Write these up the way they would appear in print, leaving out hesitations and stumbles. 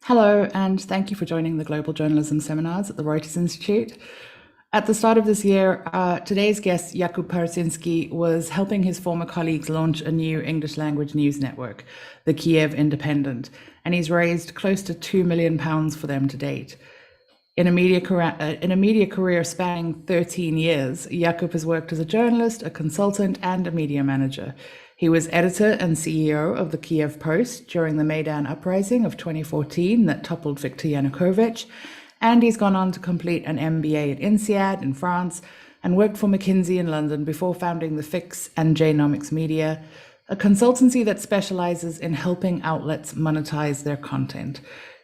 Hello, and thank you for joining the Global Journalism Seminars at the Reuters Institute. At the start of this year, today's guest, Jakub Parusinski, was helping his former colleagues launch a new English language news network, the Kyiv Independent, and he's raised close to £2 million for them to date. In a media career spanning 13 years, Jakub has worked as a journalist, a consultant, and a media manager. He was editor and CEO of the Kyiv Post during the Maidan uprising of 2014 that toppled Viktor Yanukovych, and he's gone on to complete an MBA at INSEAD in France and worked for McKinsey in London before founding The Fix and J-Nomics Media, a consultancy that specializes in helping outlets monetize their content.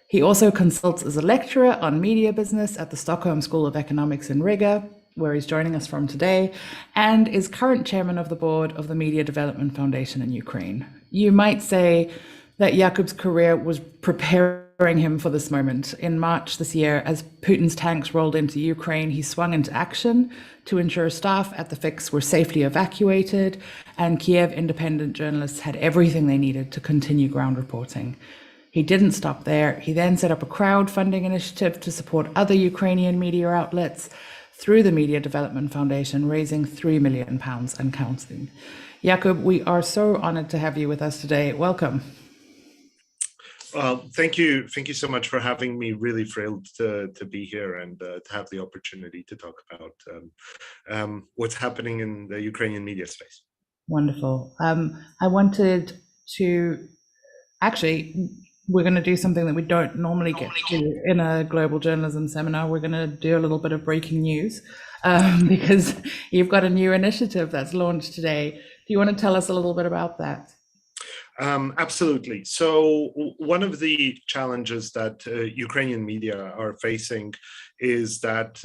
He also consults as a lecturer on media business at the Stockholm School of Economics in Riga, where he's joining us from today, and is current chairman of the board of the Media Development Foundation in Ukraine. You might say that Jakub's career was preparing him for this moment. In March this year, as Putin's tanks rolled into Ukraine, he swung into action to ensure staff at the Fix were safely evacuated, and Kyiv Independent journalists had everything they needed to continue ground reporting. He didn't stop there. He then set up a crowdfunding initiative to support other Ukrainian media outlets through the Media Development Foundation, raising £3 million and counting. Jakub, we are so honored to have you with us today. Welcome. Well, thank you. Thank you so much for having me. Really thrilled to be here and to have the opportunity to talk about what's happening in the Ukrainian media space. Wonderful. I wanted to we're going to do something that we don't normally get to in a global journalism seminar. We're going to do a little bit of breaking news because you've got a new initiative that's launched today. Do you want to tell us a little bit about that? Absolutely. So one of the challenges that Ukrainian media are facing is that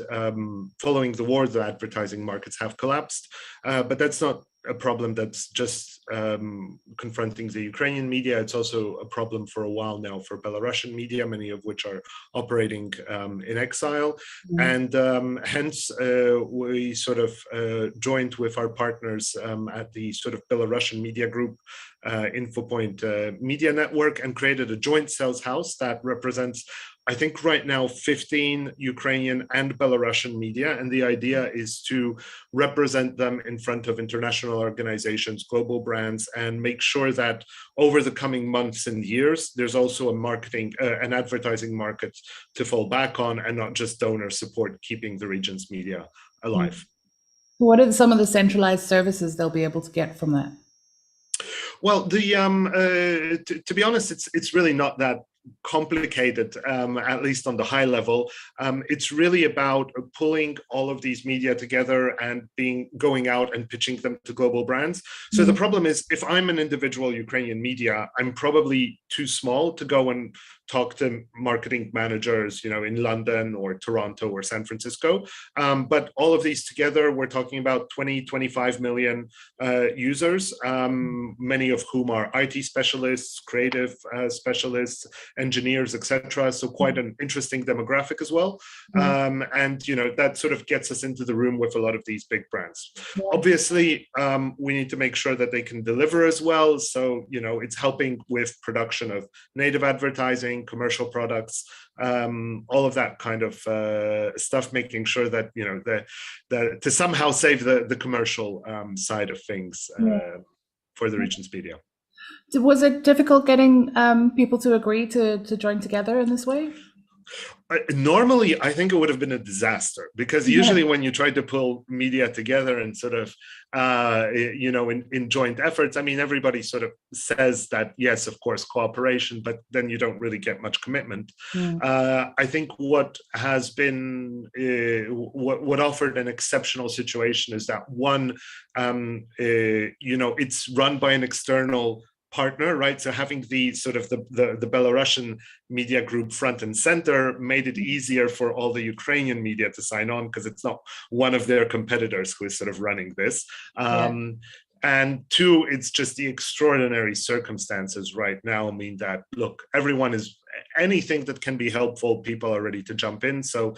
following the war, the advertising markets have collapsed, but that's not a problem that's just confronting the Ukrainian media. It's also a problem for a while now for Belarusian media, many of which are operating in exile. And hence we sort of joined with our partners at the sort of Belarusian media group, Infopoint Media Network, and created a joint sales house that represents, I think right now, 15 Ukrainian and Belarusian media. And the idea is to represent them in front of international organizations, global brands, and make sure that over the coming months and years, there's also a marketing, an advertising market to fall back on, and not just donor support, keeping the region's media alive. What are some of the centralized services they'll be able to get from that? Well, to be honest, it's really not that complicated, at least on the high level. It's really about pulling all of these media together and going out and pitching them to global brands. So the problem is, if I'm an individual Ukrainian media, I'm probably too small to go and talk to marketing managers, in London or Toronto or San Francisco. But all of these together, we're talking about 25 million users, many of whom are IT specialists, creative specialists, engineers, etc. So quite an interesting demographic as well. And that sort of gets us into the room with a lot of these big brands. Obviously, we need to make sure that they can deliver as well. So it's helping with production of native advertising, commercial products, all of that kind of stuff, making sure that to somehow save the commercial side of things for the region's media. Was it difficult getting people to agree to join together in this way? Normally, I think it would have been a disaster, because usually when you try to pull media together and sort of, in joint efforts, I mean, everybody sort of says that, yes, of course, cooperation, but then you don't really get much commitment. I think what has been, what offered an exceptional situation is that one, it's run by an external partner, right? So having the sort of the Belarusian media group front and center made it easier for all the Ukrainian media to sign on, because it's not one of their competitors who is sort of running this. And two, it's just the extraordinary circumstances right now mean that, look, anything that can be helpful, people are ready to jump in. So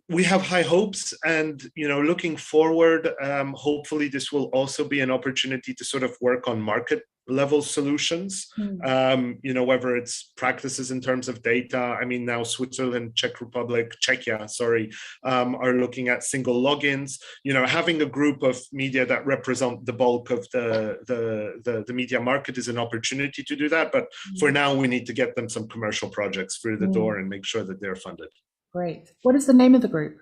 We have high hopes, and looking forward, hopefully this will also be an opportunity to sort of work on market level solutions. Whether it's practices in terms of data. I mean, now Switzerland, Czechia, sorry, are looking at single logins. Having a group of media that represent the bulk of the media market is an opportunity to do that. But for now, we need to get them some commercial projects through the door and make sure that they're funded. Great. What is the name of the group?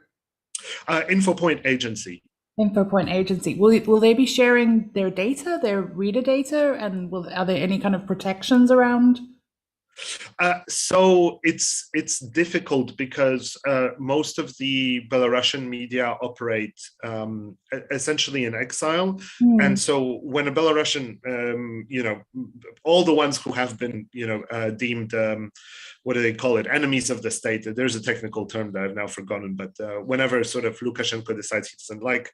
InfoPoint Agency. InfoPoint Agency. Will they be sharing their data, their reader data, and are there any kind of protections around? So it's difficult because most of the Belarusian media operate essentially in exile, and so when a Belarusian, all the ones who have been, deemed, what do they call it, enemies of the state. There's a technical term that I've now forgotten, but whenever sort of Lukashenko decides he doesn't like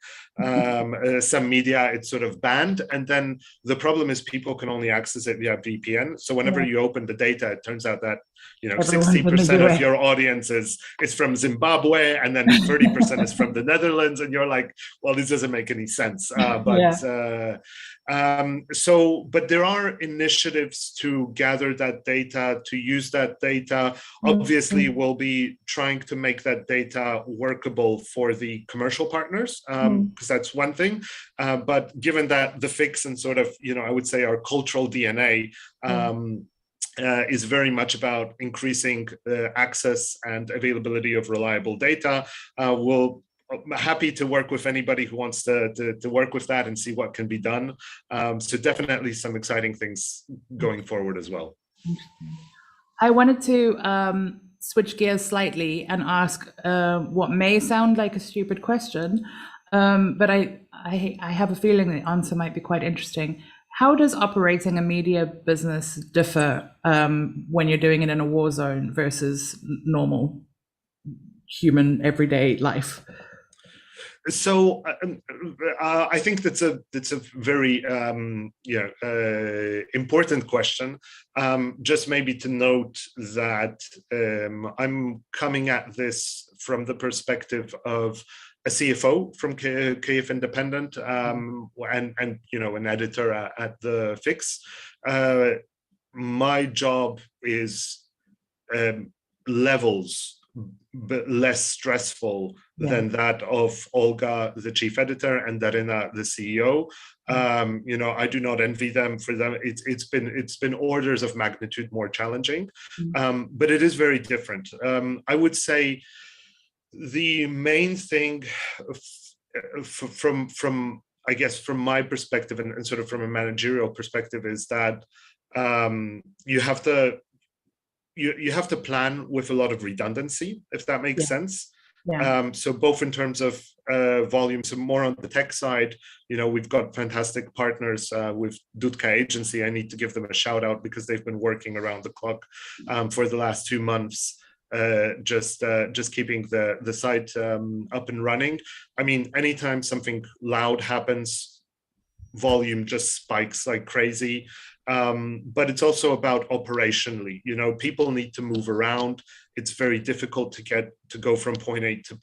some media, it's sort of banned, and then the problem is people can only access it via VPN. So whenever you open the data, it turns out that 60% of your audience is from Zimbabwe, and then 30% is from the Netherlands, and you're like, well, this doesn't make any sense. But there are initiatives to gather that data, to use that data. Obviously, we'll be trying to make that data workable for the commercial partners, because that's one thing. But given that the fix and sort of, I would say our cultural DNA is very much about increasing access and availability of reliable data. I'm happy to work with anybody who wants to work with that and see what can be done. So definitely some exciting things going forward as well. I wanted to switch gears slightly and ask what may sound like a stupid question, but I have a feeling the answer might be quite interesting. How does operating a media business differ when you're doing it in a war zone versus normal human everyday life? So I think that's a very important question. Just maybe to note that I'm coming at this from the perspective of a CFO from Kyiv Independent, and an editor at the Fix. My job is levels but less stressful than that of Olga, the chief editor, and Darina, the CEO. I do not envy them for them. It's been orders of magnitude more challenging, but it is very different. I would say the main thing from I guess from my perspective and sort of from a managerial perspective is that you have to plan with a lot of redundancy, if that makes sense. So both in terms of volumes and more on the tech side, we've got fantastic partners with Dudka Agency. I need to give them a shout out because they've been working around the clock for the last 2 months. Just keeping the site up and running. I mean, anytime something loud happens, volume just spikes like crazy. But it's also about operationally. People need to move around. It's very difficult to go from point A to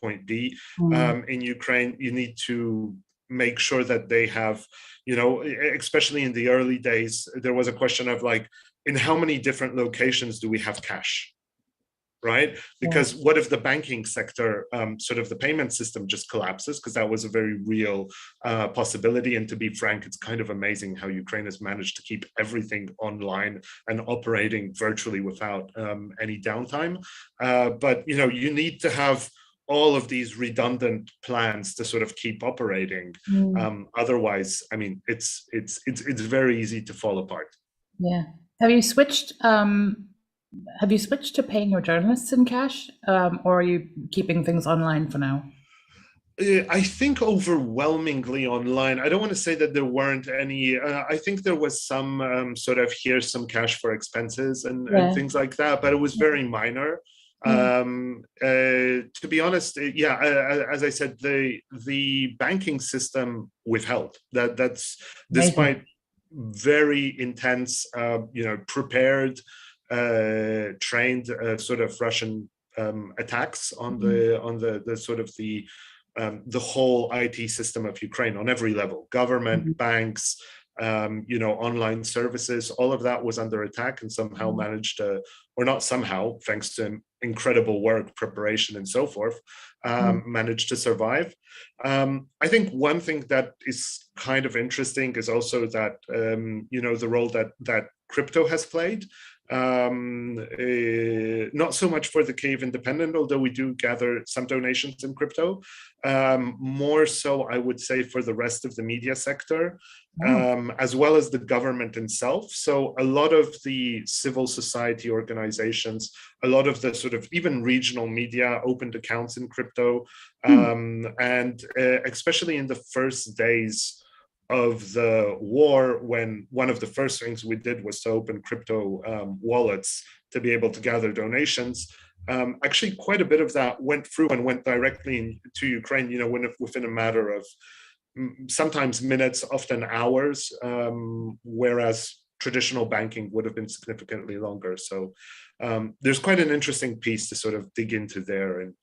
point B. In Ukraine, you need to make sure that they have, especially in the early days, there was a question of like, in how many different locations do we have cash? Right? Because what if the banking sector, sort of the payment system just collapses? Because that was a very real possibility. And to be frank, it's kind of amazing how Ukraine has managed to keep everything online and operating virtually without any downtime. But, you need to have all of these redundant plans to sort of keep operating. Otherwise, I mean, it's very easy to fall apart. Yeah. Have you switched to paying your journalists in cash, or are you keeping things online for now? I think overwhelmingly online. I don't want to say that there weren't any. I think there was some sort of here's some cash for expenses and things like that, but it was very minor. To be honest, as I said, the banking system withheld. That's despite very intense, prepared, trained sort of Russian attacks on the sort of the whole IT system of Ukraine on every level, government, banks, online services, all of that was under attack, and somehow managed to, or not somehow, thanks to incredible work, preparation, and so forth, managed to survive. I think one thing that is kind of interesting is also that, the role that crypto has played. Not so much for the Kyiv Independent, although we do gather some donations in crypto. More so, I would say, for the rest of the media sector, as well as the government itself. So a lot of the civil society organizations, a lot of the sort of even regional media opened accounts in crypto. And especially in the first days of the war, when one of the first things we did was to open crypto wallets to be able to gather donations. Actually, quite a bit of that went through and went directly to Ukraine, within a matter of sometimes minutes, often hours, whereas traditional banking would have been significantly longer. So there's quite an interesting piece to sort of dig into there, and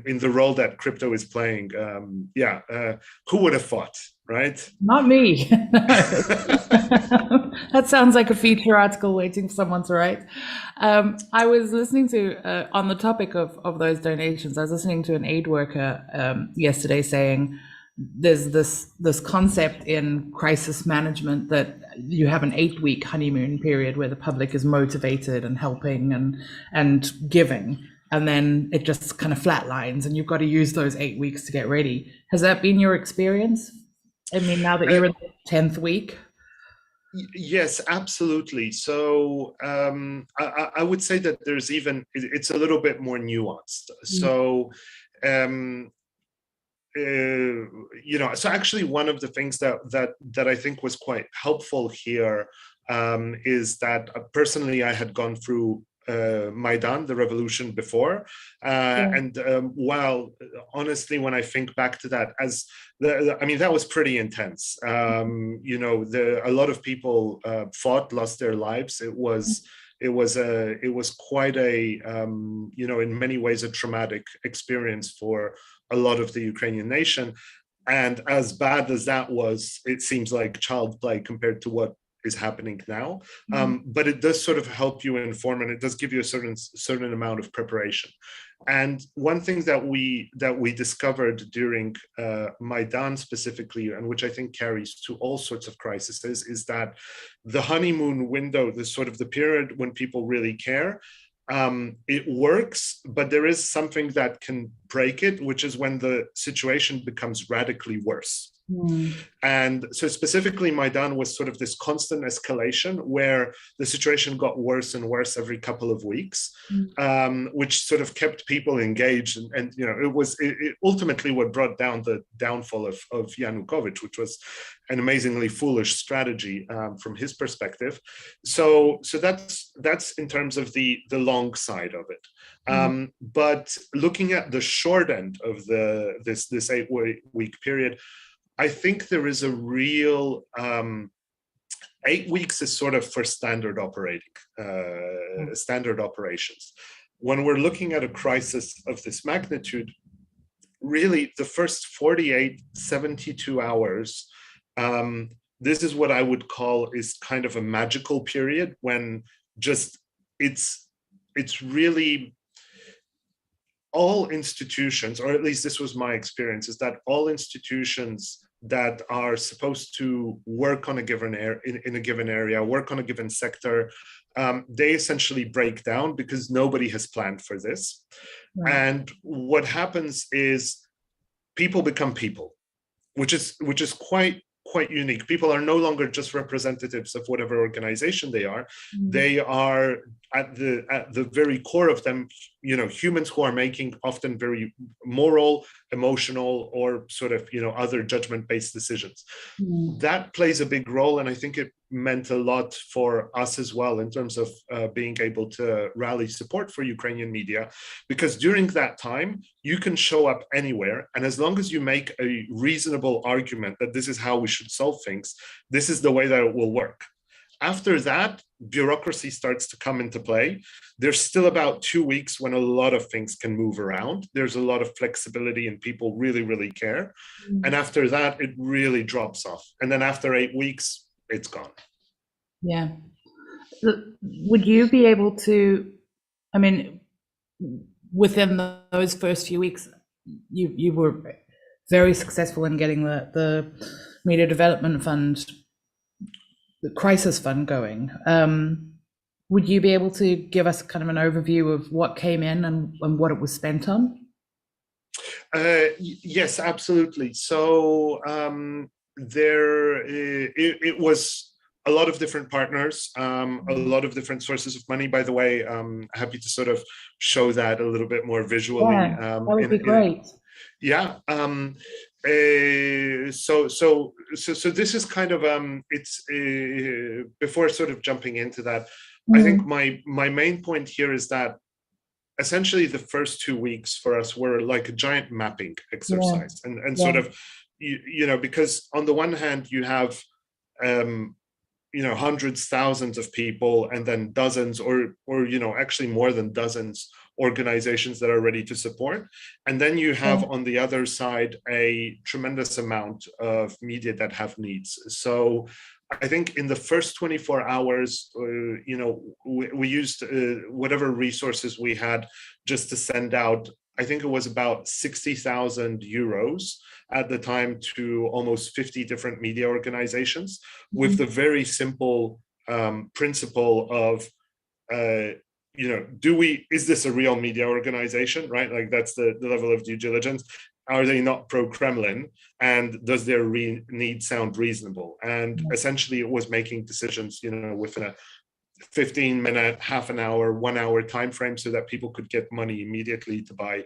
in the role that crypto is playing. Who would have thought, right? Not me. That sounds like a feature article waiting for someone to write. I was listening to, on the topic of those donations, I was listening to an aid worker yesterday saying there's this concept in crisis management that you have an 8-week honeymoon period where the public is motivated and helping and giving. And then it just kind of flatlines, and you've got to use those 8 weeks to get ready. Has that been your experience? I mean, now that you're in the 10th week? Yes, absolutely. So I would say that there's it's a little bit more nuanced. So, so actually one of the things that I think was quite helpful here is that personally I had gone through Maidan, the revolution before, and while honestly, when I think back to that, that was pretty intense. A lot of people lost their lives. It was quite a in many ways a traumatic experience for a lot of the Ukrainian nation. And as bad as that was, it seems like child's play compared to what is happening now, but it does sort of help you inform, and it does give you a certain amount of preparation. And one thing that we discovered during Maidan specifically, and which I think carries to all sorts of crises, is that the honeymoon window, the sort of the period when people really care, it works, but there is something that can break it, which is when the situation becomes radically worse. And so specifically Maidan was sort of this constant escalation where the situation got worse and worse every couple of weeks, which sort of kept people engaged. And it was ultimately what brought down the downfall of Yanukovych, which was an amazingly foolish strategy from his perspective. So that's in terms of the long side of it. But looking at the short end of this 8-week period, I think there is a real 8 weeks is sort of for standard operations. When we're looking at a crisis of this magnitude, really the first 48, 72 hours, this is what I would call is kind of a magical period when just it's really all institutions, or at least this was my experience, is that all institutions that are supposed to work on a given in a given area, work on a given sector, they essentially break down because nobody has planned for this. Right. And what happens is people become people, which is quite unique. People are no longer just representatives of whatever organization they are. They are at the very core of them, humans who are making often very moral, emotional, or sort of, other judgment-based decisions. That plays a big role. And I think it meant a lot for us as well in terms of being able to rally support for Ukrainian media, because during that time, you can show up anywhere. And as long as you make a reasonable argument that this is how we should solve things, this is the way that it will work. After that, bureaucracy starts to come into play. There's still about 2 weeks when a lot of things can move around. There's a lot of flexibility and people really, really care. And after that, it really drops off. And then after 8 weeks, it's gone. Yeah. Would you be able to, I mean, within those first few weeks, you were very successful in getting the Media Development Fund, the crisis fund going. Would you be able to give us kind of an overview of what came in and what it was spent on? Yes, absolutely. So it was a lot of different partners, a lot of different sources of money. By the way, I'm happy to sort of show that a little bit more visually. Yeah, that would be great. Yeah. So this is kind of it's before sort of jumping into that. I think my main point here is that essentially the first 2 weeks for us were like a giant mapping exercise, and sort of because on the one hand you have hundreds, thousands of people, and then dozens or actually more than dozens organizations that are ready to support. And then you have on the other side a tremendous amount of media that have needs. So I think in the first 24 hours, we used whatever resources we had just to send out. I think it was about 60,000 euros at the time to almost 50 different media organizations, with the very simple principle of, is this a real media organization, right? Like that's the level of due diligence. Are they not pro-Kremlin? And does their need sound reasonable? And essentially it was making decisions, within a 15-minute, half an hour, 1 hour time frame, so that people could get money immediately to buy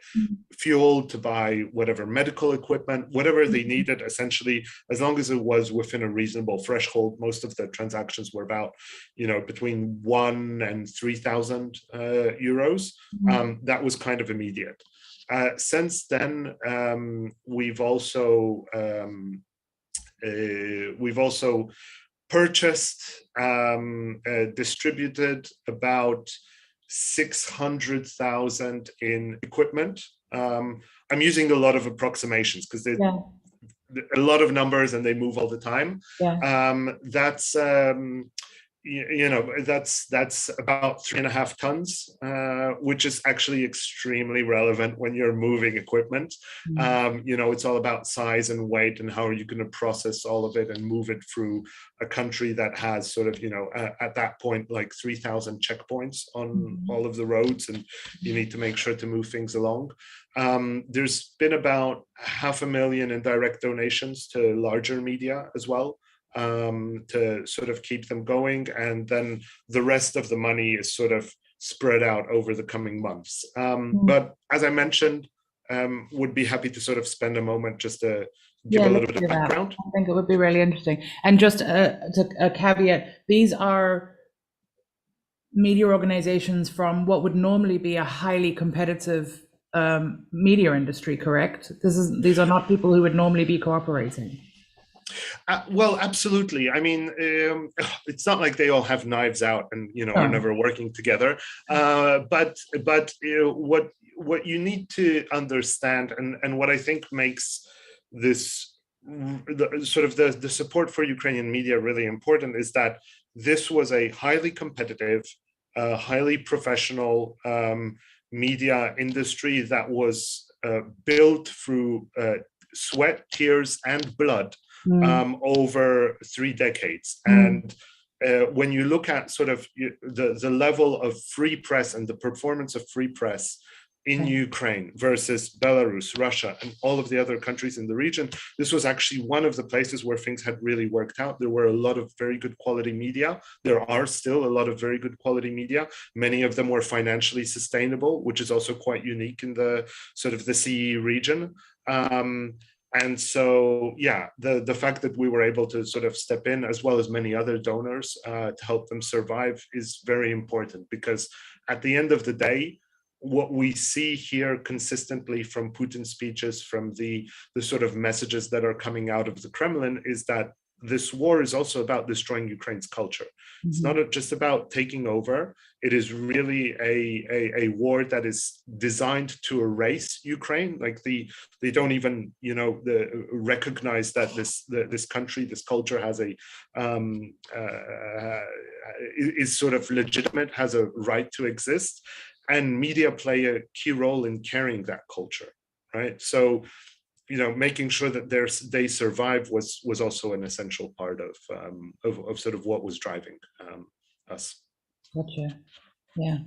fuel, to buy whatever medical equipment, whatever they needed, essentially, as long as it was within a reasonable threshold. Most of the transactions were about, between 1,000 and 3,000 euros. That was kind of immediate. Since then, we've also purchased, distributed about 600,000 in equipment. I'm using a lot of approximations because there's a lot of numbers and they move all the time. That's about 3.5 tons, which is actually extremely relevant when you're moving equipment. It's all about size and weight and how are you going to process all of it and move it through a country that has sort of, at that point, like 3,000 checkpoints on all of the roads, and you need to make sure to move things along. There's been about 500,000 in direct donations to larger media as well, to sort of keep them going, and then the rest of the money is sort of spread out over the coming months. But as I mentioned, would be happy to sort of spend a moment just to give a little bit of background. I think it would be really interesting. And just a caveat, these are media organizations from what would normally be a highly competitive media industry, correct? These are not people who would normally be cooperating. Well, absolutely. I mean, it's not like they all have knives out and are never working together. But what you need to understand, and what I think makes this the support for Ukrainian media really important, is that this was a highly competitive, highly professional media industry that was built through sweat, tears, and blood over 3 decades. And when you look at sort of the level of free press and the performance of free press in Ukraine versus Belarus, Russia, and all of the other countries in the region, this was actually one of the places where things had really worked out. There were a lot of very good quality media. There are still a lot of very good quality media. Many of them were financially sustainable, which is also quite unique in the sort of the CE region. And so, the fact that we were able to sort of step in, as well as many other donors, to help them survive is very important, because at the end of the day, what we see here consistently from Putin's speeches, from the sort of messages that are coming out of the Kremlin, is that this war is also about destroying Ukraine's culture. It's not just about taking over. It is really a war that is designed to erase Ukraine. Like they don't even, recognize that this country, this culture has is sort of legitimate, has a right to exist, and media play a key role in carrying that culture, right? So, making sure that they survive was also an essential part of sort of what was driving us. Gotcha. Yeah.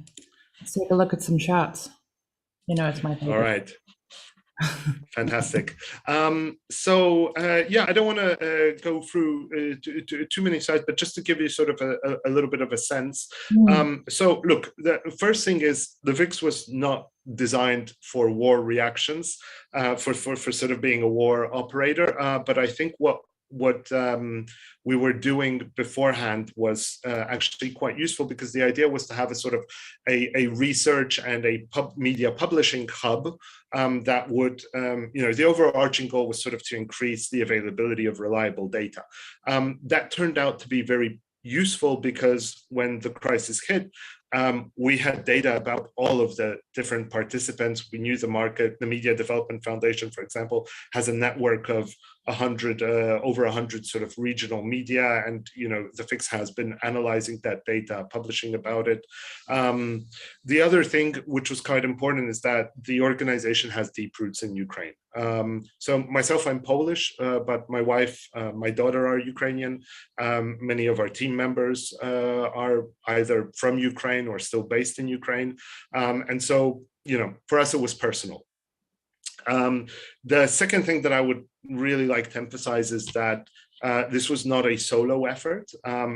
Let's take a look at some shots. It's my favorite. All right. Fantastic. I don't want to go through too many slides, but just to give you sort of a little bit of a sense. So look, the first thing is the VIX was not designed for war reactions, for sort of being a war operator. But I think what we were doing beforehand was actually quite useful, because the idea was to have a sort of a research and a media publishing hub that would, the overarching goal was sort of to increase the availability of reliable data. That turned out to be very useful, because when the crisis hit, we had data about all of the different participants. We knew the market. The Media Development Foundation, for example, has a network of over 100 sort of regional media, and the FIX has been analyzing that data, publishing about it. The other thing which was quite important is that the organization has deep roots in Ukraine. So myself, I'm Polish, but my wife, my daughter are Ukrainian. Many of our team members are either from Ukraine or still based in Ukraine. And so, for us, it was personal. The second thing that I would really like to emphasize is that this was not a solo effort.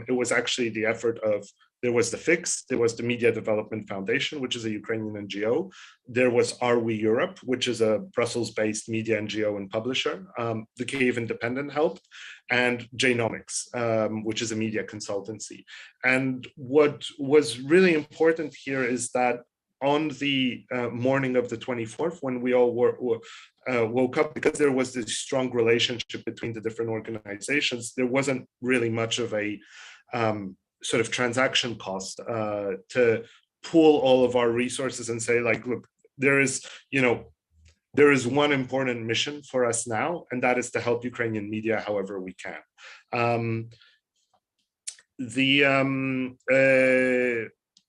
It was actually the effort of, there was the FIX, there was the Media Development Foundation, which is a Ukrainian NGO. There was Are We Europe, which is a Brussels-based media NGO and publisher. The Kyiv Independent helped, and Genomics, which is a media consultancy. And what was really important here is that on the morning of the 24th, when we all woke up, because there was this strong relationship between the different organizations, there wasn't really much of a sort of transaction cost to pool all of our resources and say, like, look, there is one important mission for us now, and that is to help Ukrainian media however we can.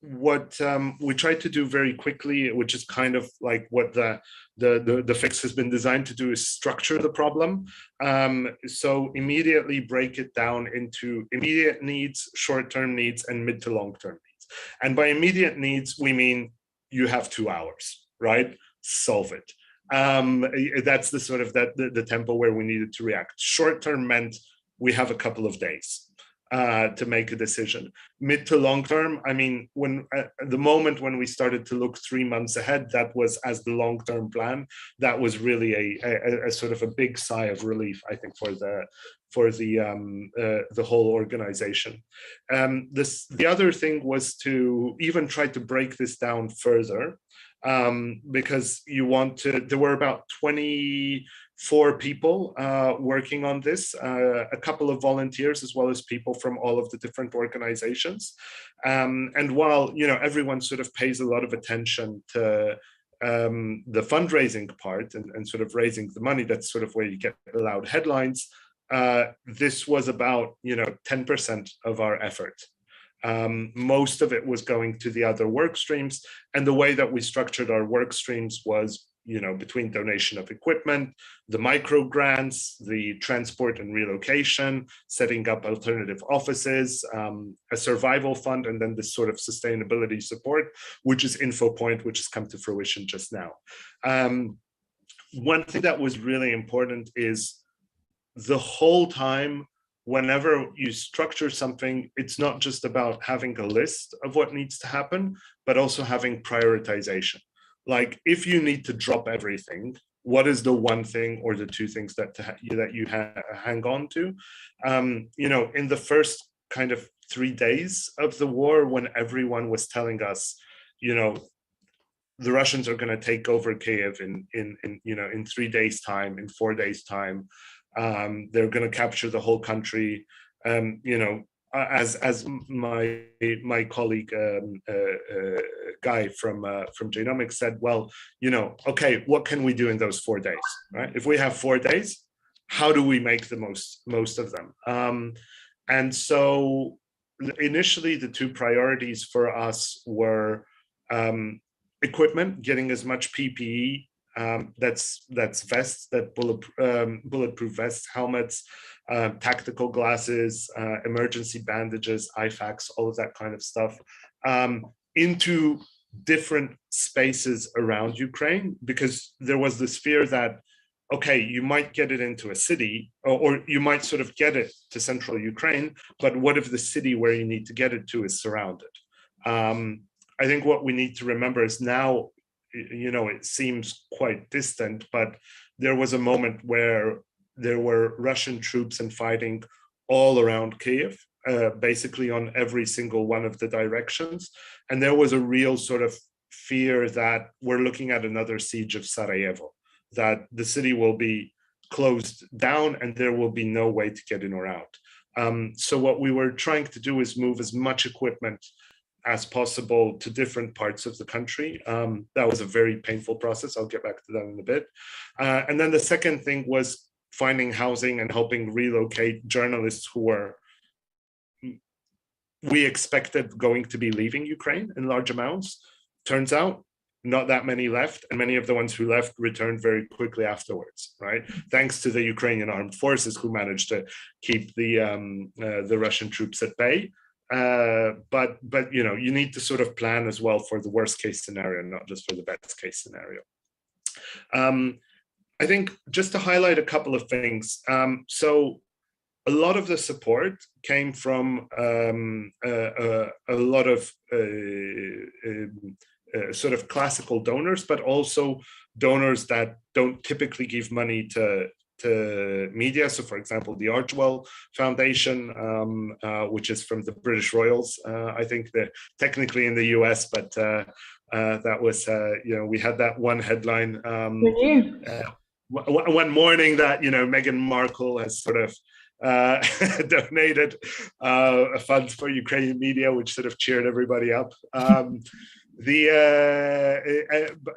What we tried to do very quickly, which is kind of like what the FIX has been designed to do, is structure the problem. So immediately break it down into immediate needs, short-term needs, and mid to long-term needs. And by immediate needs, we mean you have 2 hours, right? Solve it. That's the sort of the tempo where we needed to react. Short-term meant we have a couple of days to make a decision. Mid to long term, I mean, when the moment when we started to look 3 months ahead, that was as the long-term plan. That was really a sort of a big sigh of relief, I think, for the whole organization. The other thing was to even try to break this down further, because there were about 24 people working on this, a couple of volunteers, as well as people from all of the different organizations. And while, everyone sort of pays a lot of attention to the fundraising part and sort of raising the money, that's sort of where you get the loud headlines. This was about, 10% of our effort. Most of it was going to the other work streams, and the way that we structured our work streams was, between donation of equipment, the micro grants, the transport and relocation, setting up alternative offices, a survival fund, and then this sort of sustainability support, which is InfoPoint, which has come to fruition just now. One thing that was really important is the whole time, whenever you structure something, it's not just about having a list of what needs to happen, but also having prioritization. Like, if you need to drop everything, what is the one thing or the two things that you hang on to? In the first kind of 3 days of the war, when everyone was telling us, the Russians are going to take over Kyiv in 3 days' time, in 4 days' time, They're going to capture the whole country. As my colleague Guy from Genomics said, well, okay, what can we do in those 4 days, right? If we have 4 days, how do we make the most of them? And so initially, the two priorities for us were equipment, getting as much PPE. That's vests, that bulletproof vests, helmets, tactical glasses, emergency bandages, IFAKs, all of that kind of stuff, into different spaces around Ukraine, because there was this fear that, okay, you might get it into a city, or you might sort of get it to central Ukraine, but what if the city where you need to get it to is surrounded? I think what we need to remember is now, it seems quite distant, but there was a moment where there were Russian troops and fighting all around Kyiv, basically on every single one of the directions. And there was a real sort of fear that we're looking at another siege of Sarajevo, that the city will be closed down and there will be no way to get in or out. So what we were trying to do is move as much equipment as possible to different parts of the country. That was a very painful process. I'll get back to that in a bit. And then the second thing was finding housing and helping relocate journalists who were, we expected, going to be leaving Ukraine in large amounts. Turns out not that many left, and many of the ones who left returned very quickly afterwards, right? Thanks to the Ukrainian armed forces, who managed to keep the Russian troops at bay. But you need to sort of plan as well for the worst case scenario, not just for the best case scenario. I think just to highlight a couple of things. So a lot of the support came from a lot of sort of classical donors, but also donors that don't typically give money to media. So, for example, the Archwell Foundation, which is from the British Royals, I think they're technically in the US, but that was, we had that one headline one morning that, Meghan Markle has sort of donated a fund for Ukrainian media, which sort of cheered everybody up.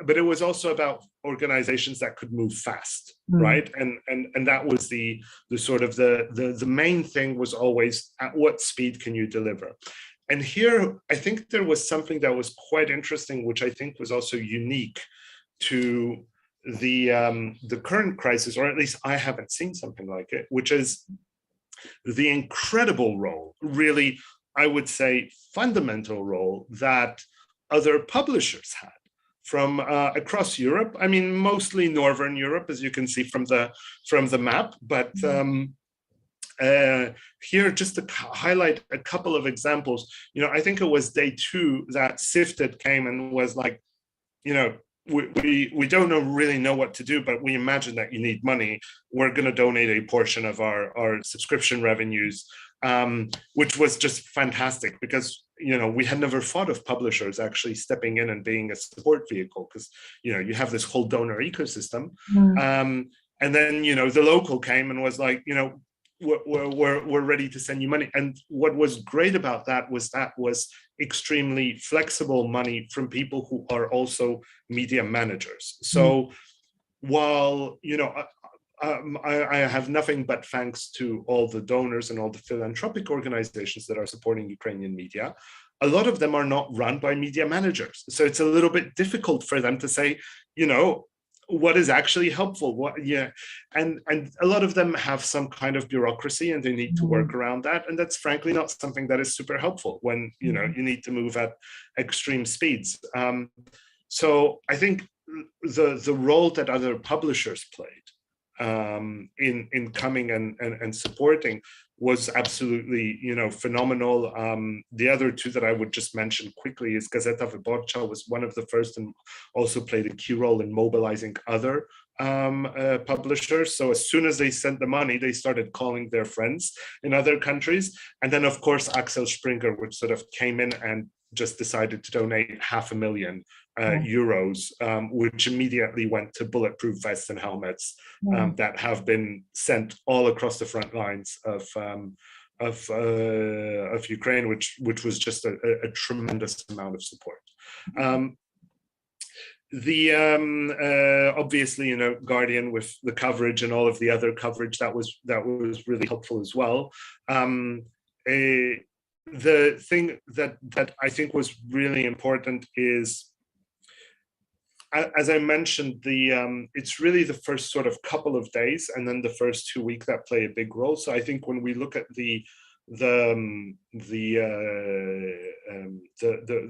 But it was also about organizations that could move fast, right? And that was the sort of the main thing, was always at what speed can you deliver. And here, I think there was something that was quite interesting, which I think was also unique to the current crisis, or at least I haven't seen something like it, which is the incredible role, really, I would say, fundamental role that other publishers had from across Europe. I mean, mostly Northern Europe, as you can see from the map. But here, just to highlight a couple of examples, I think it was day 2 that Sifted came and was like, we don't really know what to do, but we imagine that you need money. We're going to donate a portion of our subscription revenues, which was just fantastic, because we had never thought of publishers actually stepping in and being a support vehicle, because you have this whole donor ecosystem. And then the local came and was like, we're ready to send you money. And what was great about that was extremely flexible money from people who are also media managers. So while I have nothing but thanks to all the donors and all the philanthropic organizations that are supporting Ukrainian media, a lot of them are not run by media managers. So it's a little bit difficult for them to say, what is actually helpful. And a lot of them have some kind of bureaucracy, and they need to work around that. And that's frankly not something that is super helpful when you need to move at extreme speeds. So I think the role that other publishers played in coming and supporting was absolutely phenomenal. The other two that I would just mention quickly is Gazeta Wyborcza was one of the first, and also played a key role in mobilizing other publishers. So as soon as they sent the money, they started calling their friends in other countries. And then, of course, Axel Springer, which sort of came in and just decided to donate €500,000, which immediately went to bulletproof vests and helmets that have been sent all across the front lines of Ukraine, which was just a tremendous amount of support. Obviously, Guardian with the coverage and all of the other coverage that was really helpful as well. The thing that I think was really important is, as I mentioned, it's really the first sort of couple of days and then the first 2 weeks that play a big role. So I think when we look at the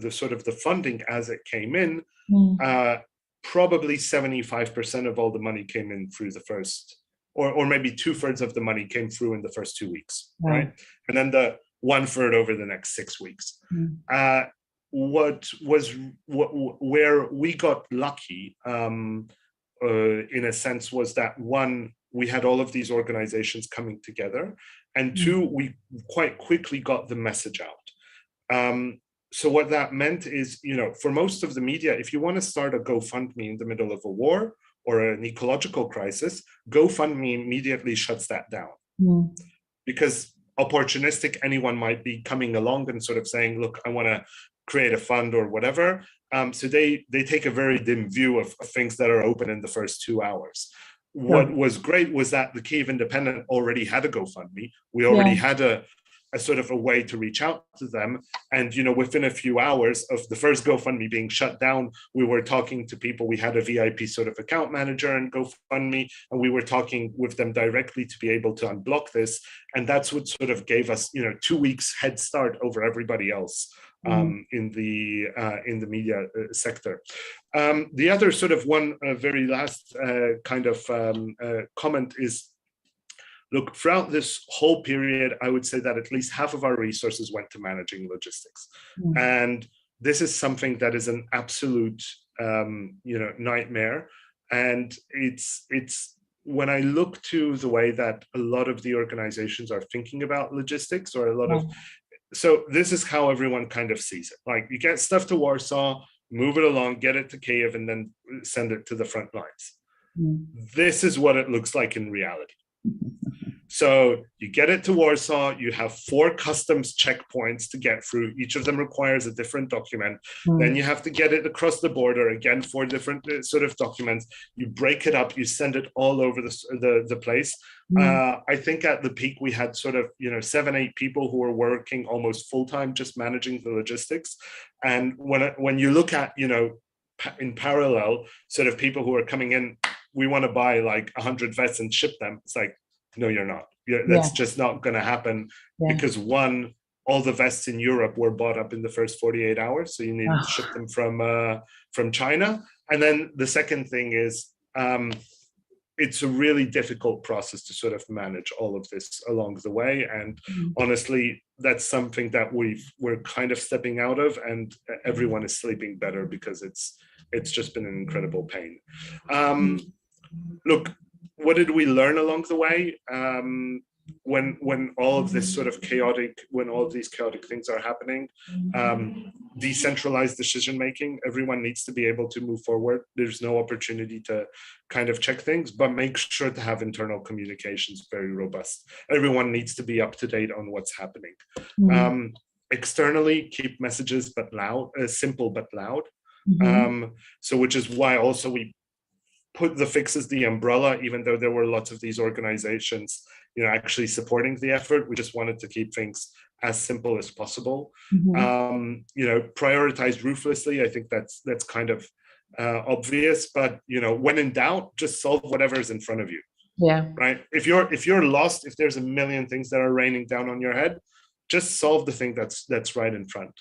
sort of the funding as it came in, probably 75% of all the money came in through the first, or maybe 2/3 of the money came through in the first 2 weeks, right? And then the 1/3 over the next 6 weeks. Where we got lucky, in a sense, was that one, we had all of these organizations coming together, and two, we quite quickly got the message out. So what that meant is, for most of the media, if you want to start a GoFundMe in the middle of a war or an ecological crisis, GoFundMe immediately shuts that down. Because opportunistic, anyone might be coming along and sort of saying, look, I want to create a fund or whatever. So they take a very dim view of things that are open in the first 2 hours. What was great was that the Kyiv Independent already had a GoFundMe. We already had a sort of a way to reach out to them. And, within a few hours of the first GoFundMe being shut down, we were talking to people. We had a VIP sort of account manager in GoFundMe, and we were talking with them directly to be able to unblock this. And that's what sort of gave us, 2 weeks head start over everybody else in the media sector. The other sort of one very last kind of comment is, look, throughout this whole period, I would say that at least half of our resources went to managing logistics. And this is something that is an absolute, nightmare. And it's when I look to the way that a lot of the organizations are thinking about logistics, or a lot of, so this is how everyone kind of sees it. Like, you get stuff to Warsaw, move it along, get it to Kyiv, and then send it to the front lines. This is what it looks like in reality. So you get it to Warsaw, you have 4 customs checkpoints to get through. Each of them requires a different document. Then you have to get it across the border, again, 4 different sort of documents. You break it up, you send it all over the place. I think at the peak, we had sort of, 7-8 people who were working almost full-time, just managing the logistics. And when you look at, in parallel, sort of people who are coming in, we want to buy like 100 vests and ship them. It's like, no, you're not. That's just not going to happen, because one, all the vests in Europe were bought up in the first 48 hours. So you need to ship them from China. And then the second thing is, it's a really difficult process to sort of manage all of this along the way. And honestly, that's something that we're kind of stepping out of, and everyone is sleeping better because it's just been an incredible pain. Look, what did we learn along the way? When all of this sort of when all of these chaotic things are happening, decentralized decision making. Everyone needs to be able to move forward. There's no opportunity to kind of check things, but make sure to have internal communications very robust. Everyone needs to be up to date on what's happening. Externally, keep messages but loud, simple but loud. So which is why also we put the Fix as the umbrella, even though there were lots of these organizations, actually supporting the effort. We just wanted to keep things as simple as possible. Prioritize ruthlessly. I think that's kind of obvious, but when in doubt, just solve whatever is in front of you. Right. If you're lost, if there's a million things that are raining down on your head, just solve the thing that's right in front.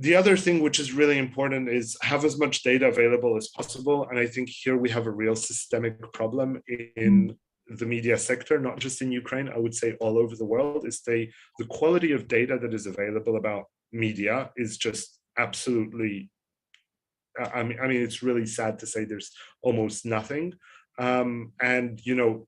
The other thing which is really important is have as much data available as possible. And I think here we have a real systemic problem in the media sector, not just in Ukraine, I would say all over the world, is the quality of data that is available about media is just absolutely I mean, it's really sad to say there's almost nothing. And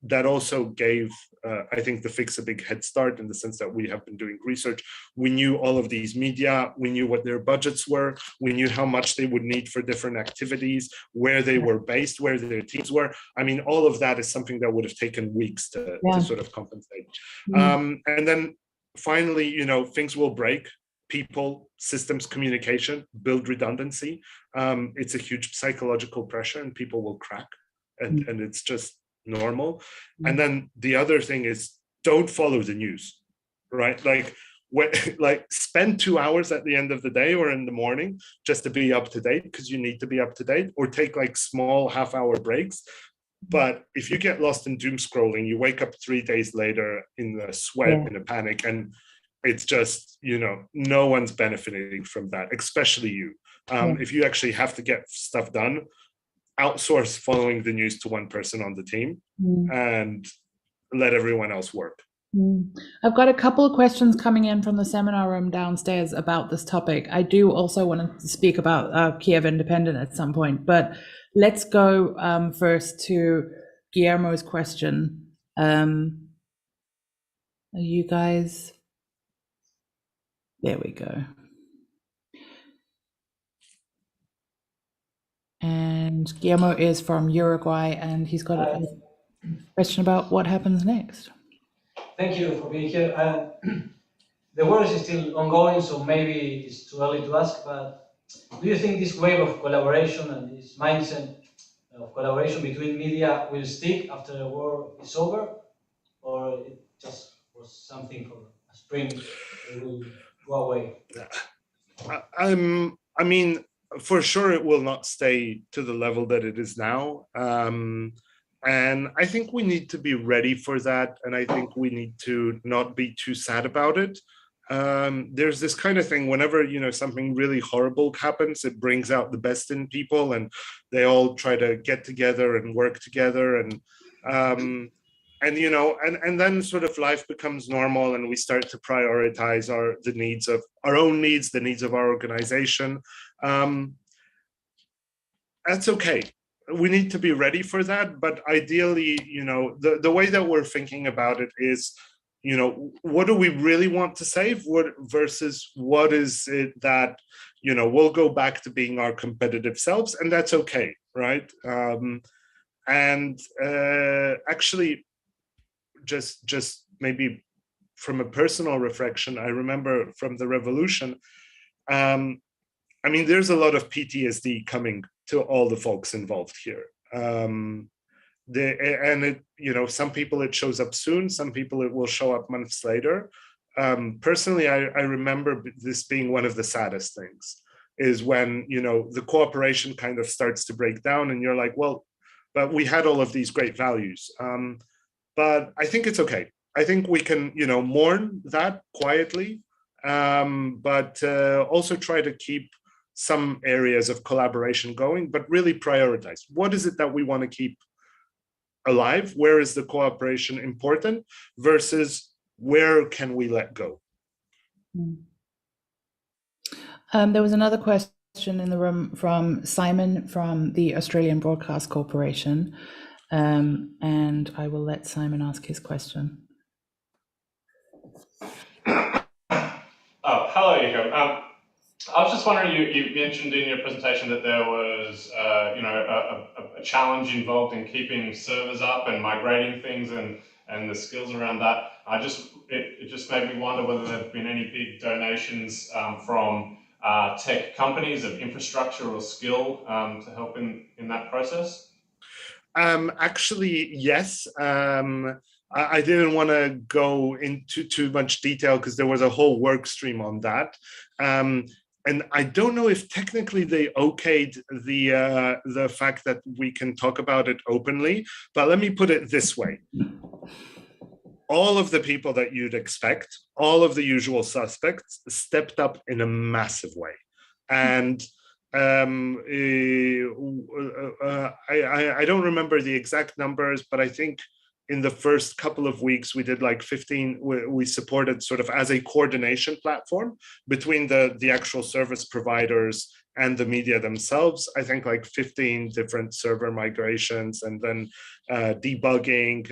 that also gave, I think, the fix a big head start in the sense that we have been doing research. We knew all of these media, we knew what their budgets were, we knew how much they would need for different activities, where they were based, where their teams were. I mean, all of that is something that would have taken weeks to sort of compensate. And then finally, things will break. People, systems, communication, build redundancy. It's a huge psychological pressure, and people will crack. And it's just normal. And then the other thing is, don't follow the news, right? Like spend 2 hours at the end of the day or in the morning just to be up to date, because you need to be up to date, or take like small half-hour breaks. But if you get lost in doom scrolling, you wake up 3 days later in a sweat, in a panic, and it's just, no one's benefiting from that, especially you. If you actually have to get stuff done, outsource following the news to one person on the team and let everyone else work. I've got a couple of questions coming in from the seminar room downstairs about this topic. I do also want to speak about Kyiv Independent at some point, but let's go first to Guillermo's question. Are you guys? There we go. And Guillermo is from Uruguay, and he's got a question about what happens next. Thank you for being here. The war is still ongoing, so maybe it's too early to ask, but do you think this wave of collaboration and this mindset of collaboration between media will stick after the war is over, or it just was something for a spring that will go away? I mean, for sure it will not stay to the level that it is now. And I think we need to be ready for that. And I think we need to not be too sad about it. There's this kind of thing, whenever, something really horrible happens, it brings out the best in people, and they all try to get together and work together. And then sort of life becomes normal, and we start to prioritize the needs of our own needs, the needs of our organization. That's okay. We need to be ready for that. But ideally, the way that we're thinking about it is, what do we really want to save? Versus what is it that, we'll go back to being our competitive selves, and that's okay, right? Actually, just maybe from a personal reflection, I remember from the revolution, there's a lot of PTSD coming to all the folks involved here. Some people it shows up soon, some people it will show up months later. Personally, I remember this being one of the saddest things, is when, the cooperation kind of starts to break down, and you're like, well, but we had all of these great values. But I think it's okay. I think we can, mourn that quietly, but also try to keep some areas of collaboration going, but really prioritize. What is it that we want to keep alive? Where is the cooperation important versus where can we let go? There was another question in the room from Simon from the Australian Broadcast Corporation, and I will let Simon ask his question. Hello, Jakub. I was just wondering, you mentioned in your presentation that there was, a challenge involved in keeping servers up and migrating things and the skills around that. It just made me wonder whether there have been any big donations from tech companies of infrastructure or skill to help in that process. Actually, yes. I didn't want to go into too much detail because there was a whole work stream on that. And I don't know if technically they okayed the fact that we can talk about it openly, but let me put it this way. All of the people that you'd expect, all of the usual suspects, stepped up in a massive way. And I don't remember the exact numbers, but I think in the first couple of weeks, we did like 15, we supported sort of as a coordination platform between the actual service providers and the media themselves. I think like 15 different server migrations, and then debugging,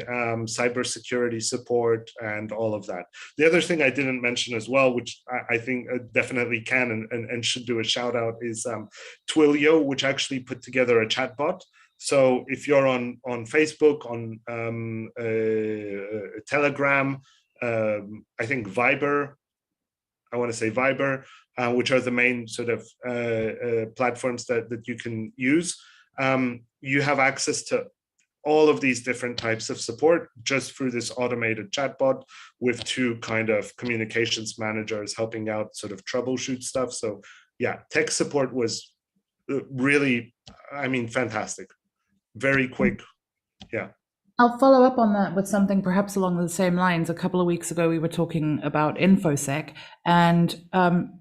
cybersecurity support, and all of that. The other thing I didn't mention as well, which I think definitely can and should do a shout out, is Twilio, which actually put together a chatbot. So if you're on Facebook, on Telegram, I think Viber, I want to say Viber, which are the main sort of platforms that you can use, you have access to all of these different types of support just through this automated chatbot with two kind of communications managers helping out sort of troubleshoot stuff. So yeah, tech support was really, I mean, fantastic. Very quick. Yeah. I'll follow up on that with something perhaps along the same lines. A couple of weeks ago, we were talking about InfoSec, and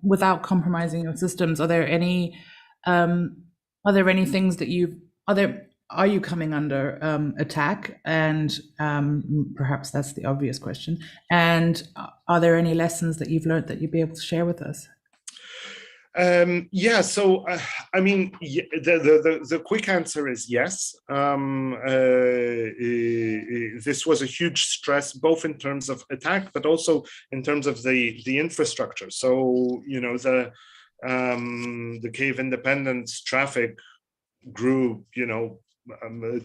without compromising your systems, are there any things that are you coming under attack? And perhaps that's the obvious question. And are there any lessons that you've learned that you'd be able to share with us? Yeah, so I mean, the quick answer is yes. This was a huge stress, both in terms of attack, but also in terms of the infrastructure. So you know, the Kyiv Independent's traffic grew, you know,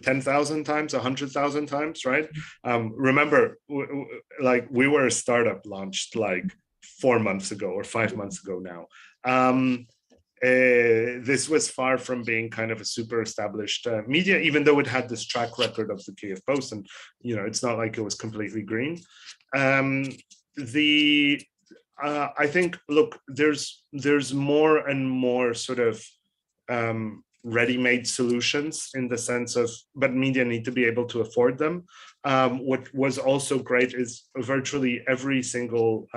10,000 times, 100,000 times, right? Remember, like we were a startup launched like 4 months ago or 5 months ago now. This was far from being kind of a super established media, even though it had this track record of the Kyiv Post, and you know, it's not like it was completely green. I think, look, there's more and more sort of ready-made solutions in the sense of, but media need to be able to afford them. What was also great is virtually every single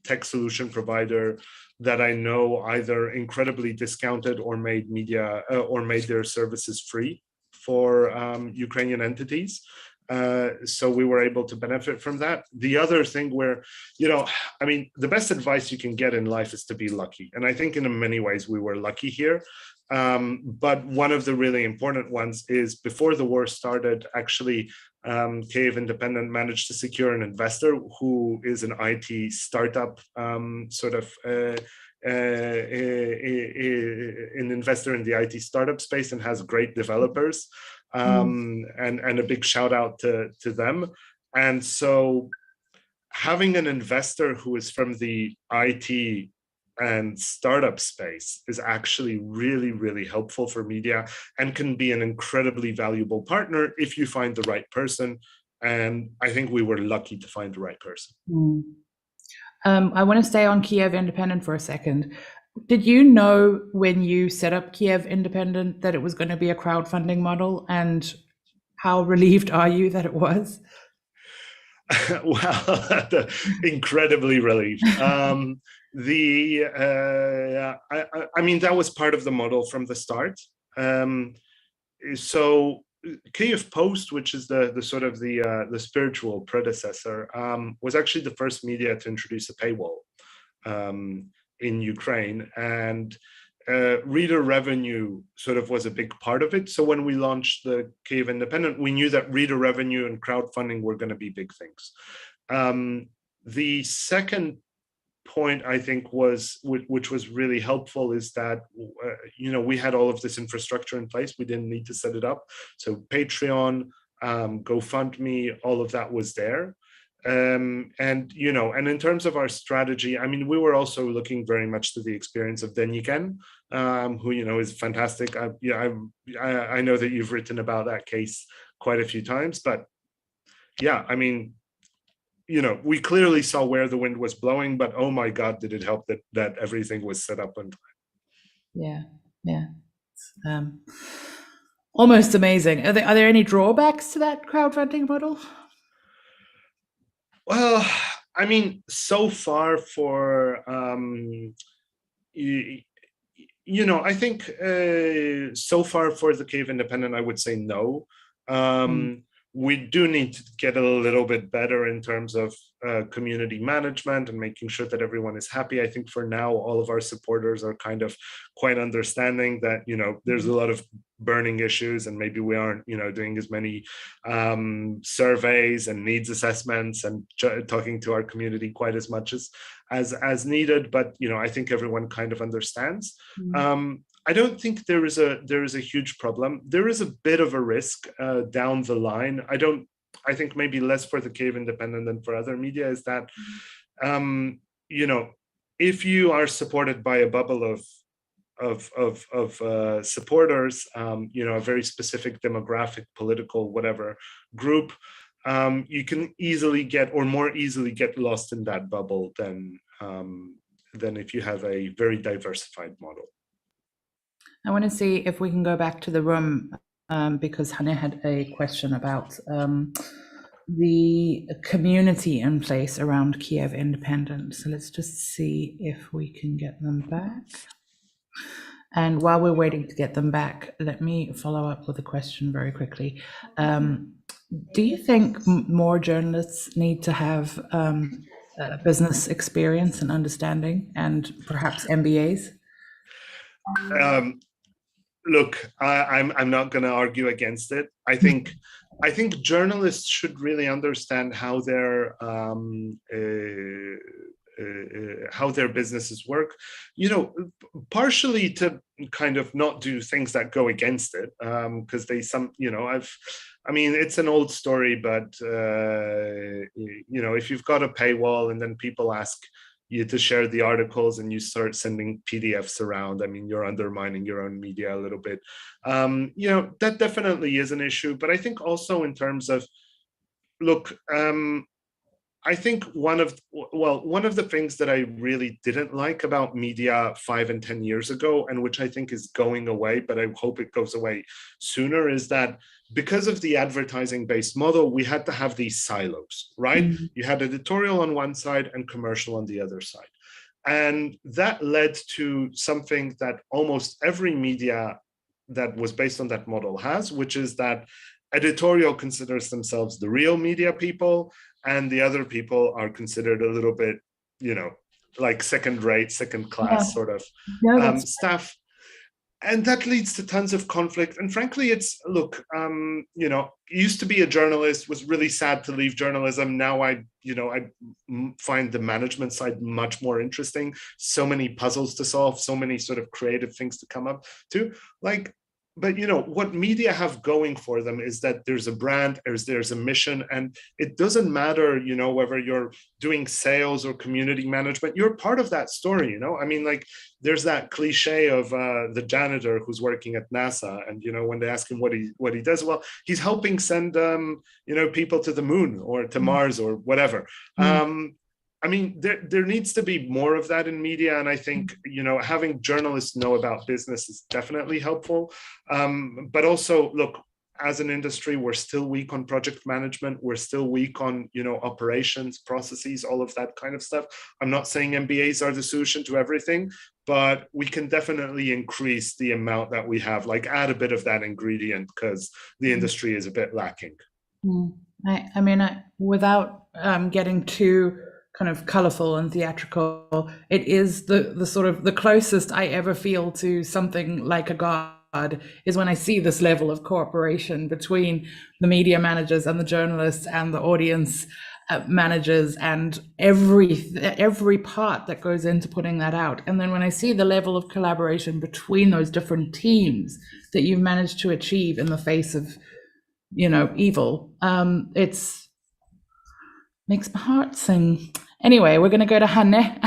tech solution provider that I know either incredibly discounted or made media or made their services free for Ukrainian entities. So we were able to benefit from that. The other thing where, you know, I mean, the best advice you can get in life is to be lucky. And I think in many ways we were lucky here. But one of the really important ones is before the war started, actually, Kyiv Independent managed to secure an investor who is an IT startup, sort of an investor in the IT startup space and has great developers, and a big shout out to them. And so having an investor who is from the IT and startup space is actually really, really helpful for media and can be an incredibly valuable partner if you find the right person. And I think we were lucky to find the right person. I want to stay on Kyiv Independent for a second. Did you know when you set up Kyiv Independent that it was going to be a crowdfunding model, and how relieved are you that it was? Well, incredibly relieved. I mean, that was part of the model from the start. So Kyiv Post, which is the sort of the spiritual predecessor, was actually the first media to introduce a paywall in Ukraine, and reader revenue sort of was a big part of it. So when we launched the Kyiv Independent, we knew that reader revenue and crowdfunding were going to be big things. The second point, I think, was, which was really helpful, is that you know, we had all of this infrastructure in place. We didn't need to set it up. So Patreon, GoFundMe, all of that was there. And you know, and in terms of our strategy, I mean, we were also looking very much to the experience of Deniken, who, you know, is fantastic. I know that you've written about that case quite a few times, but yeah, I mean, you know, we clearly saw where the wind was blowing, but oh my God, did it help that everything was set up on time. Yeah. Almost amazing. Are there any drawbacks to that crowdfunding model? Well, I mean, so far for, you know, I think so far for the Kyiv Independent, I would say no. we do need to get a little bit better in terms of community management and making sure that everyone is happy. I think for now, all of our supporters are kind of quite understanding that, there's a lot of burning issues and maybe we aren't, doing as many surveys and needs assessments and talking to our community quite as much as needed. But, I think everyone kind of understands. I don't think there is a huge problem. There is a bit of a risk down the line. I think maybe less for the Kyiv Independent than for other media is that, if you are supported by a bubble of supporters, a very specific demographic, political, whatever group, you can easily more easily get lost in that bubble than if you have a very diversified model. I want to see if we can go back to the room because Hannah had a question about the community in place around Kyiv Independent. So let's just see if we can get them back. And while we're waiting to get them back, let me follow up with a question very quickly. Do you think more journalists need to have business experience and understanding and perhaps MBAs? Look, I'm not going to argue against it. I think journalists should really understand how their businesses work. Partially to kind of not do things that go against it, because it's an old story, but if you've got a paywall and then people ask you to share the articles and you start sending PDFs around, you're undermining your own media a little bit. That definitely is an issue. But I think also in terms of, look, I think one of the things that I really didn't like about media 5 and 10 years ago, and which I think is going away, but I hope it goes away sooner, is that because of the advertising-based model, we had to have these silos, right? Mm-hmm. You had editorial on one side and commercial on the other side. And that led to something that almost every media that was based on that model has, which is that editorial considers themselves the real media people, and the other people are considered a little bit, like second-rate, second-class sort of stuff. And that leads to tons of conflict. And frankly, it's, look, used to be a journalist, was really sad to leave journalism. Now I find the management side much more interesting. So many puzzles to solve, so many sort of creative things to come up to. But what media have going for them is that there's a brand, there's a mission, and it doesn't matter, whether you're doing sales or community management, you're part of that story, there's that cliche of the janitor who's working at NASA, and when they ask him what he does, well, he's helping send people to the moon or to Mars or whatever. There needs to be more of that in media. And I think, having journalists know about business is definitely helpful. But also, look, as an industry, we're still weak on project management. We're still weak on, operations, processes, all of that kind of stuff. I'm not saying MBAs are the solution to everything, but we can definitely increase the amount that we have, add a bit of that ingredient, because the industry is a bit lacking. Without getting too kind of colorful and theatrical, it is the sort of the closest I ever feel to something like a god is when I see this level of cooperation between the media managers and the journalists and the audience managers and every part that goes into putting that out. And then when I see the level of collaboration between those different teams that you've managed to achieve in the face of evil, it's makes my heart sing. Anyway, we're going to go to Hanne.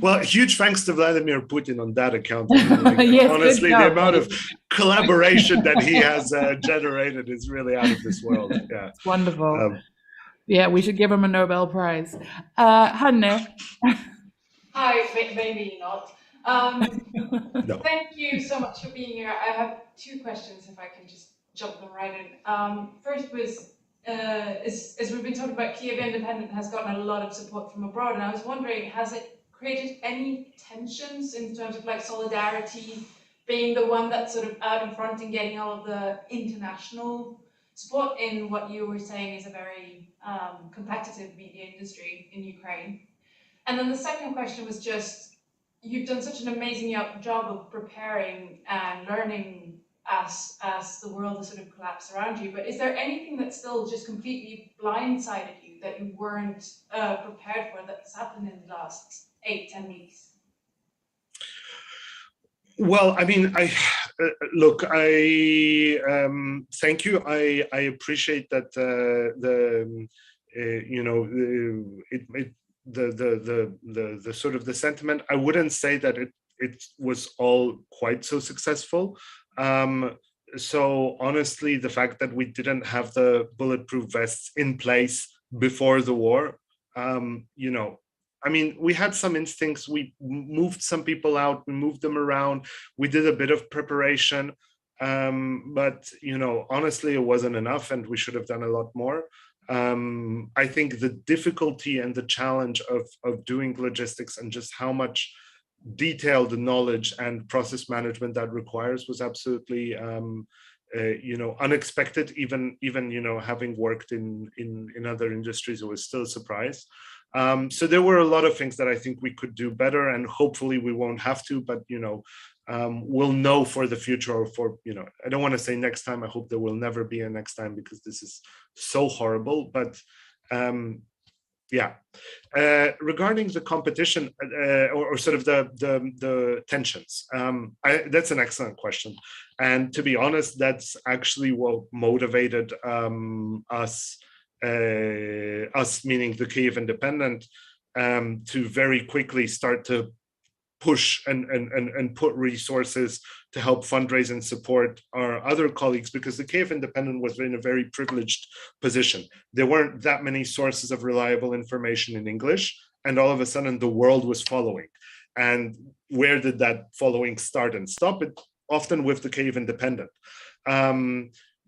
Well, huge thanks to Vladimir Putin on that account. Yes, honestly, the amount of collaboration that he has generated is really out of this world. Yeah, it's wonderful. Yeah, we should give him a Nobel Prize. Hanne. Hi, maybe not. No. Thank you so much for being here. I have 2 questions, if I can just jump them right in. First was, as we've been talking about, Kyiv Independent has gotten a lot of support from abroad, and I was wondering, has it created any tensions in terms of solidarity being the one that's sort of out in front and getting all of the international support in what you were saying is a very competitive media industry in Ukraine. And then the second question was just, you've done such an amazing job of preparing and learning as the world has sort of collapsed around you. But is there anything that still just completely blindsided you that you weren't prepared for that's happened in the last 8-10 weeks? Well, I mean, look, I thank you. I appreciate that you know, the sort of the sentiment. I wouldn't say that it was all quite so successful. So honestly, the fact that we didn't have the bulletproof vests in place before the war, you know, I mean, we had some instincts. We moved some people out, we moved them around, we did a bit of preparation, but you know, honestly, it wasn't enough, and we should have done a lot more. I think the difficulty and the challenge of doing logistics and just how much detailed knowledge and process management that requires was absolutely you know, unexpected. Even you know, having worked in other industries, it was still a surprise. So there were a lot of things that I think we could do better, and hopefully we won't have to, but you know, we'll know for the future, or for, you know, I don't want to say next time. I hope there will never be a next time, because this is so horrible. But yeah, regarding the competition or sort of the tensions, that's an excellent question, and to be honest, that's actually what motivated us. Us meaning the Kyiv Independent, to very quickly start to push and put resources to help fundraise and support our other colleagues, because the Kyiv Independent was in a very privileged position. There weren't that many sources of reliable information in English, and all of a sudden the world was following. And where did that following start and stop? It often with the Kyiv Independent.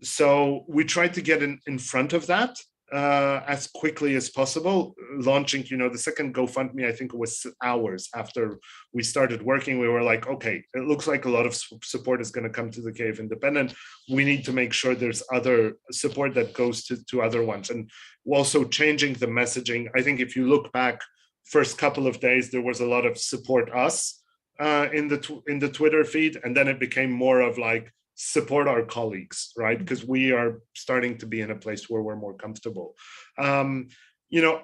So we tried to get in front of that as quickly as possible, launching, you know, the second GoFundMe, I think it was hours after we started working. We were like, okay, it looks like a lot of support is going to come to the Kyiv Independent. We need to make sure there's other support that goes to other ones. And also changing the messaging. I think if you look back, first couple of days, there was a lot of support us in the Twitter feed, and then it became more of like, support our colleagues, right? Because we are starting to be in a place where we're more comfortable. You know,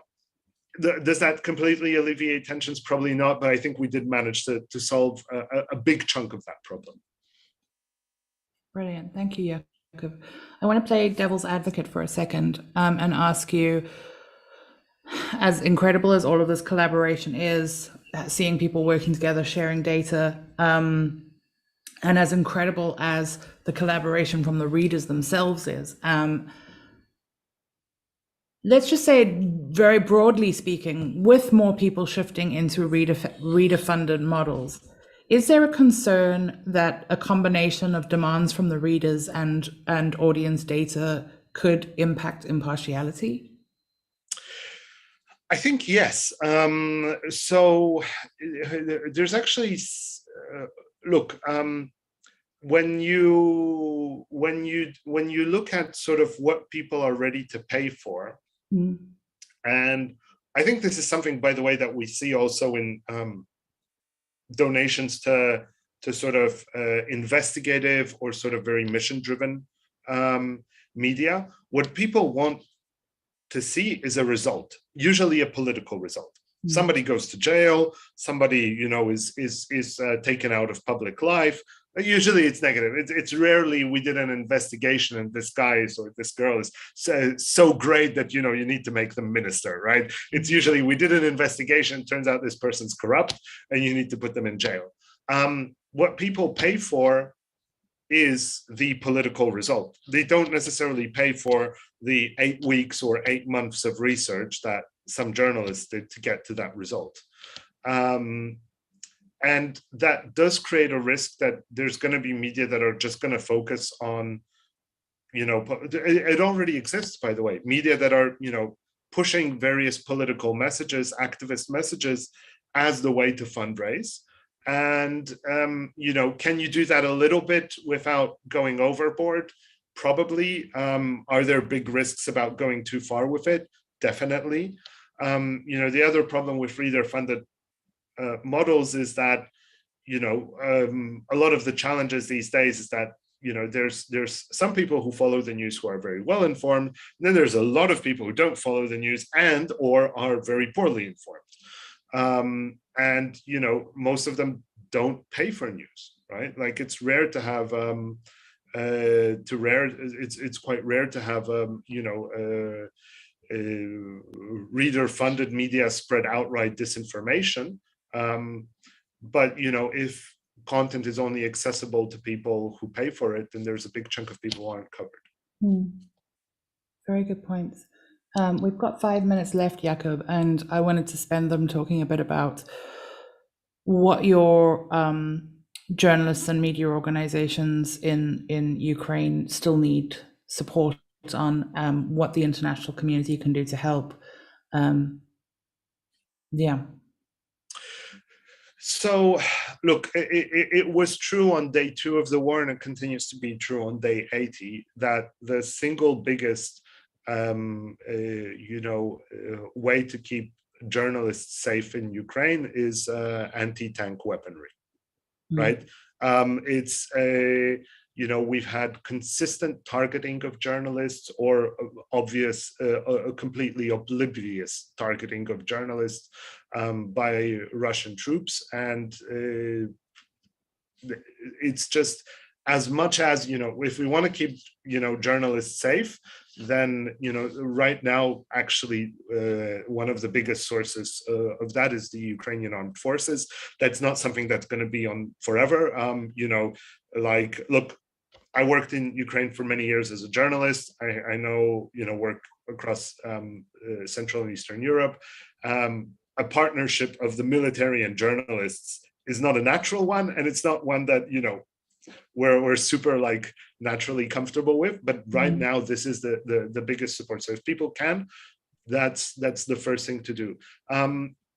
does that completely alleviate tensions? Probably not, but I think we did manage to solve a big chunk of that problem. Brilliant, thank you, Jakub. I want to play devil's advocate for a second and ask you, as incredible as all of this collaboration is, seeing people working together, sharing data, and as incredible as the collaboration from the readers themselves is, let's just say, very broadly speaking, with more people shifting into reader-funded models, is there a concern that a combination of demands from the readers and audience data could impact impartiality? I think yes. So there's actually look, when you look at sort of what people are ready to pay for, and I think this is something, by the way, that we see also in donations to sort of investigative or sort of very mission-driven media. What people want to see is a result, usually a political result. Somebody goes to jail, somebody, you know, is taken out of public life. Usually it's negative. It's rarely we did an investigation and this guy or this girl is so great that, you know, you need to make them minister, right? It's usually we did an investigation, turns out this person's corrupt and you need to put them in jail. What people pay for is the political result. They don't necessarily pay for the 8 weeks or 8 months of research that some journalists did to get to that result. And that does create a risk that there's going to be media that are just going to focus on, you know, it already exists, by the way, media that are, you know, pushing various political messages, activist messages as the way to fundraise. And, you know, can you do that a little bit without going overboard? Probably. Are there big risks about going too far with it? Definitely. The other problem with reader-funded models is that, a lot of the challenges these days is that, there's some people who follow the news who are very well informed, and then there's a lot of people who don't follow the news and or are very poorly informed. And most of them don't pay for news, right? Like it's rare to have it's quite rare to have reader-funded media spread outright disinformation. But if content is only accessible to people who pay for it, then there's a big chunk of people who aren't covered. Very good points. We've got 5 minutes left, Jakub, and I wanted to spend them talking a bit about what your journalists and media organizations in Ukraine still need support on, what the international community can do to help. So, look, it was true on day 2 of the war, and it continues to be true on day 80, that the single biggest, way to keep journalists safe in Ukraine is anti-tank weaponry, right? It's we've had consistent targeting of journalists, or obvious, completely oblivious targeting of journalists by Russian troops. And it's just, as much as, if we want to keep, journalists safe, then, right now, actually, one of the biggest sources of that is the Ukrainian armed forces. That's not something that's going to be on forever. Look, I worked in Ukraine for many years as a journalist. I know, work across Central and Eastern Europe. A partnership of the military and journalists is not a natural one, and it's not one that, we're super naturally comfortable with. But right now, this is the biggest support. So if people can, that's the first thing to do.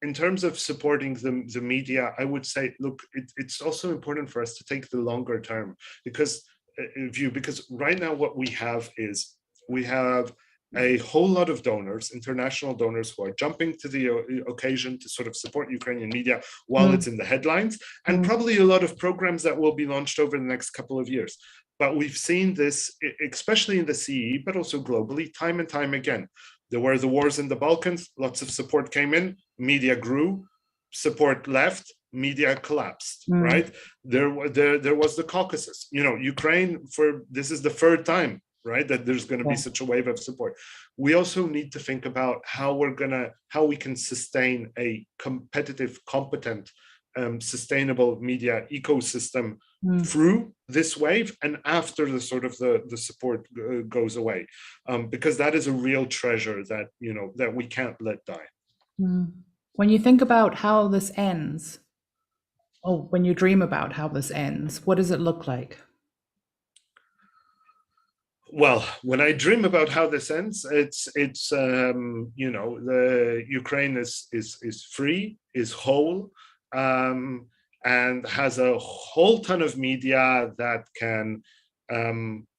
In terms of supporting the media, I would say, look, it's also important for us to take the longer term view, because right now what we have is we have a whole lot of donors, international donors, who are jumping to the occasion to sort of support Ukrainian media while it's in the headlines, and probably a lot of programs that will be launched over the next couple of years. But we've seen this, especially in the CE, but also globally, time and time again. There were the wars in the Balkans, lots of support came in, media grew, support left, media collapsed, right? There was the Caucasus. Ukraine, this is the third time, right, that there's going to be such a wave of support. We also need to think about how we can sustain a competitive, competent, sustainable media ecosystem through this wave and after the sort of the support goes away, because that is a real treasure that that we can't let die. When you think about how this ends, or when you dream about how this ends, what does it look like? Well, when I dream about how this ends, it's the Ukraine is free, is whole, and has a whole ton of media that can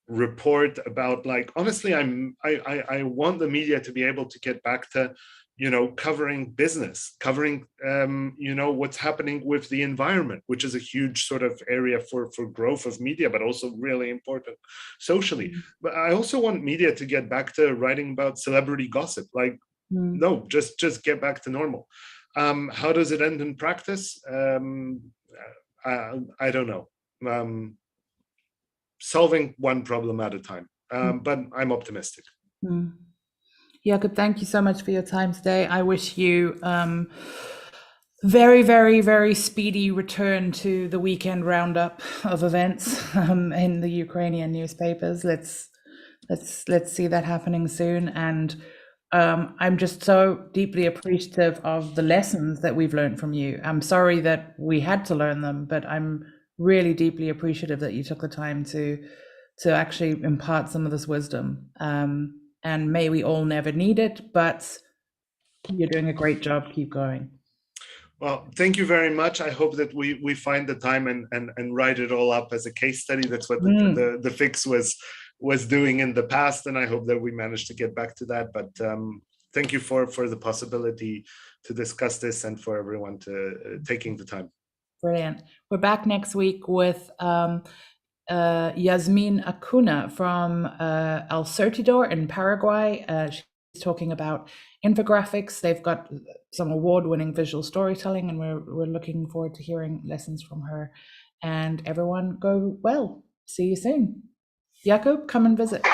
report about, honestly, I want the media to be able to get back to covering business, covering what's happening with the environment, which is a huge sort of area for growth of media, but also really important socially. But I also want media to get back to writing about celebrity gossip. No, just get back to normal. How does it end in practice? I don't know. Solving one problem at a time, but I'm optimistic. Jakub, thank you so much for your time today. I wish you very, very, very speedy return to the weekend roundup of events in the Ukrainian newspapers. Let's see that happening soon. And I'm just so deeply appreciative of the lessons that we've learned from you. I'm sorry that we had to learn them, but I'm really deeply appreciative that you took the time to actually impart some of this wisdom. And may we all never need it, but you're doing a great job. Keep going. Well, thank you very much. I hope that we find the time and write it all up as a case study. That's what the fix was was doing in the past, and I hope that we managed to get back to that. But thank you for the possibility to discuss this and for everyone to taking the time. Brilliant. We're back next week with Yasmin Acuna from El Surtidor in Paraguay. She's talking about infographics. They've got some award-winning visual storytelling, and we're looking forward to hearing lessons from her. And everyone go well. See you soon. Jakub, come and visit.